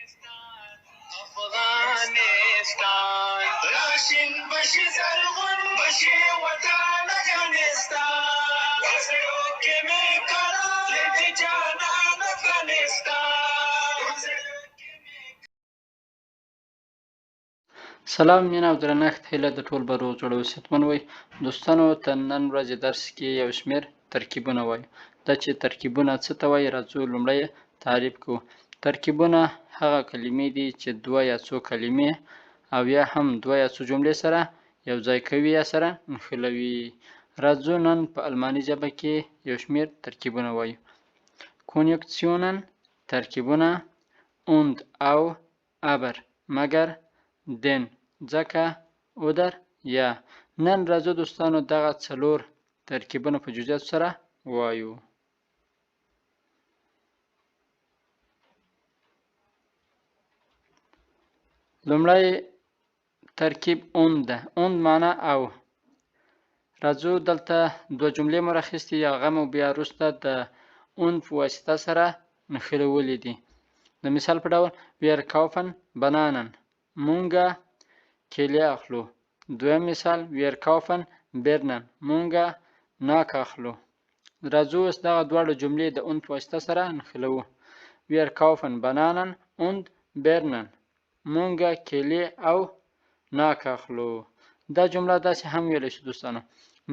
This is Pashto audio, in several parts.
افغانستان راشن بشي زرغون بشي وطن افغانستان وزرو کې می کړه دې جانان افغانستان. سلام مینه او درنښت هیله د ټول به روغ جوړ او صحتمند وي. دوستانو ته نن ورځې درس کې یو شمېر ترکیبونه وایو. دا چې ترکیبونه څه ته وایي راځو لومړی تعریف کوو. ترکیبونه هغه کلمې دي چې دوه یا څو کلمې او یا هم دوه یا څو جملې سره یو ځای کوي یا سره نښلوي. راځو نن په الماني ژبه کې یو شمېر ترکیبونه وایو. کنجکسیونن ترکیبونه und او aber مګر den ځکه oder یا. نن راځو دوستانو دغه څلور ترکیبونه په جزئیاتو سره وایو. لومړی ترکیب und ده. und معنا او. راځو دلته دوه جملې مو راخیستې هغه مو بیا وروسته د und په واسطه سره نښلولې دي. د مثال په ډول wir kaufen Bananen مونږه کیلې اخلو. دویم مثال wir kaufen Birnen مونږه ناک اخلو. راځو اوس دغه دواړه جملې د und په واسطه سره نښلوو. wir kaufen Bananen und Birnen مونږه کیلې او ناک اخلو. دا جمله داسې هم ویلی شو دوستانو.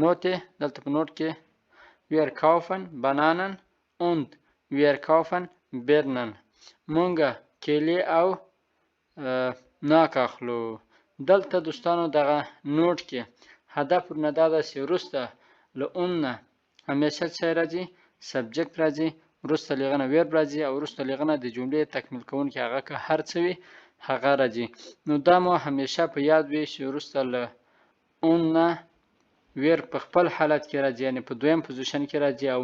نوت دلته په نوت کې wir kaufen Bananen und wir kaufen Birnen مونږه کیلې او ناک اخلو. دلته دوستانو دغه نوټ کې هدف ورنه دا ده چې وروسته له اون نه همیشه څه راځي؟ سبجکت راځي، وروسته له هغه نه ویرب راځي او وروسته له هغه نه د جملې تکمیل کوونکی هغه که هر څه وي هغه راځي. نو دا مو همیشه په یاد وي چې وروسته له اون نه ویرب په خپل حالت کې راځي، یعنې په دویم پوزیشن کې راځي او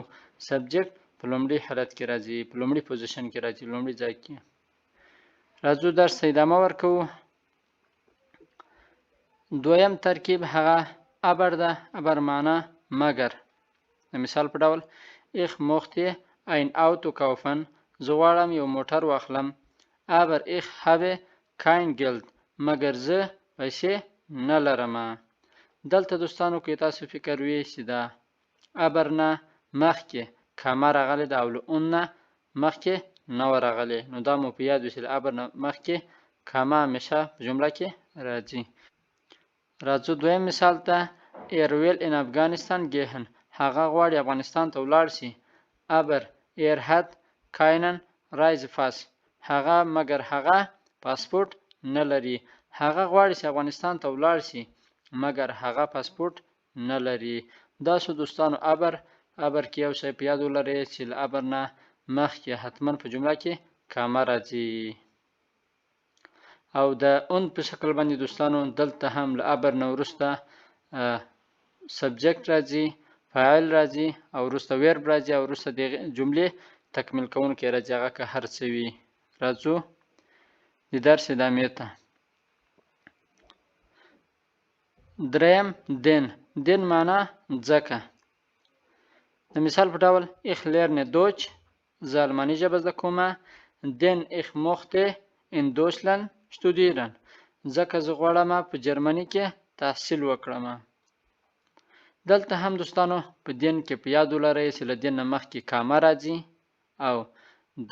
سبجکت په لومړي حالت کې راځي، په لومړي پوزیشن کې راځي، لومړي ځای کې. راځو درس ته ادامه ورکوو. دویم ترکیب هغه aber ده. aber معنا مګر. د مثال په ډول ich möchte ein Auto kaufen زه غواړم یو موټر واخلم. aber ich habe kein Geld مګر زه پیسې نه لرم. دلته دوستانو کې تاسو فکر وي چې دا aber نه مخکې کامه راغلې ده او له اون نه مخکې نه وه راغلې، نو دا مو په یاد وي چې له aber نه مخکې کامه همیشه په جمله کې راځي. راځو دویم مثال ته will in Afghanistan gehen هغه غواړي افغانستان ته ولاړ شي. aber hat keinen Reisepass هغه مګر هغه پاسپورت نه لري. هغه غواړي چې افغانستان ته ولاړ شي مګر هغه پاسپورت نه لري. دا شو دوستانو aber کې یو شی په یاد ولرئ چې له aber نه مخکې حتما په جمله کې کامه راځي. او د und په شکل باندې دوستانو دلته هم له aber نه وروسته سبجکت راځي، فاعل راځي او وروسته ویرب راځي او وروسته د جملې تکمیل کوونکی راځي هغه که هر څه وي. راځو د درس ادامې ته. دریم den معنا ځکه. د مثال په ډول ich lerne Deutsch زه الماني ژبه زده کومه. denn ich möchte in Deutschland studieren ځکه زه غواړم په جرمني کې تحصیل وکړم. دلته هم دوستانو په den کې په یاد ولرئ چې له den نه مخکې کامه راځي او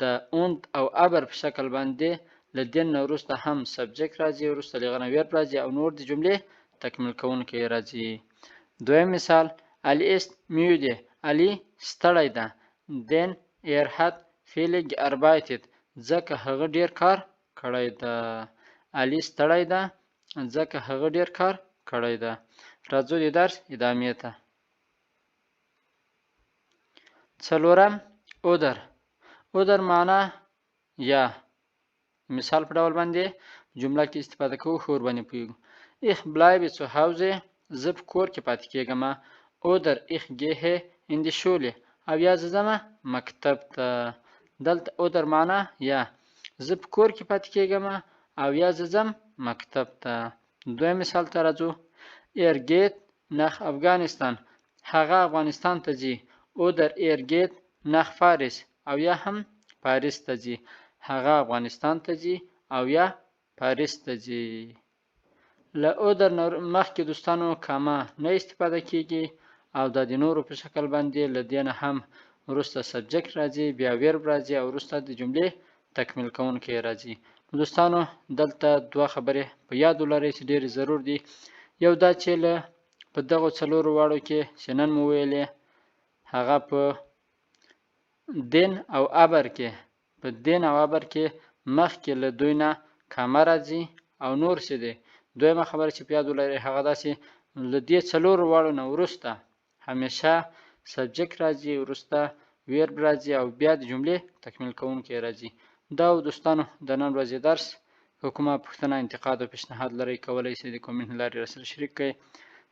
د und او aber په شکل باندې له den نه وروسته هم سبجکت راځي، وروسته له هغه نه ویرب راځي او نور د جملې تکمیل کوونکی راځي. دویم مثال Ali ist müde علي ستړی ده. denn hat viel gearbeitet ځکه هغه ډیر کار کړی ده. علي ستړی ده ځکه هغه ډیر کار کړی ده. راځو د درس ادامې ته. څلورم oder معنا یا. مثال په ډول باندې جمله کې استفاده کوو ښه ورباندې پوهیږو. ich bleibe zu Hause زه په کور کې پاتې کېږم. oder ich gehe in die Schule او یا زه ځم مکتب ته. دلته oder معنا یا. زه په کور کې پاتې کېږم او یا زه ځم مکتب ته. دویم مثال ته راځو. geht nach Afghanistan هغه افغانستان ته ځي. oder geht nach Paris او یا هم پاریس ته ځي. هغه افغانستان ته ځي او یا پاریس ته ځي. له اودر مخکې دوستانو کامه نه استفاده کیږي او دا د نورو په شکل باندې له دې نه هم وروسته سبجکت راځي، بیا ویرب راځي او وروسته د جملې تکمیل کوونکی راځي. دوستانو دلته دوه خبرې په یاد ولرئ چې ډېرې ضرور دي. یو دا چې په دغو څلورو واړو کې چې نن مو ویلې هغه په دین او ابر کې په دین او ابر کې مخکې له دوی نه کامه راځي او نور څه دی. دویمه خبره چې په یاد ولرئ هغه دا چې له دې څلورو واړو نه وروسته همیشه سبجکت راځي، وروسته ویرب راځي او بیا د جملې تکمیل کوونکی راځي. دا دوستانو د نن ورځې درس. که کومه پوښتنه، انتقاد او پیشنهاد لرئ کولی شئ د کومنټ له لارې راسره شریک کړئ.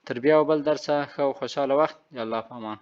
تر بیا او بل درسه ښه او خوشحاله وخت. یا الله په امان.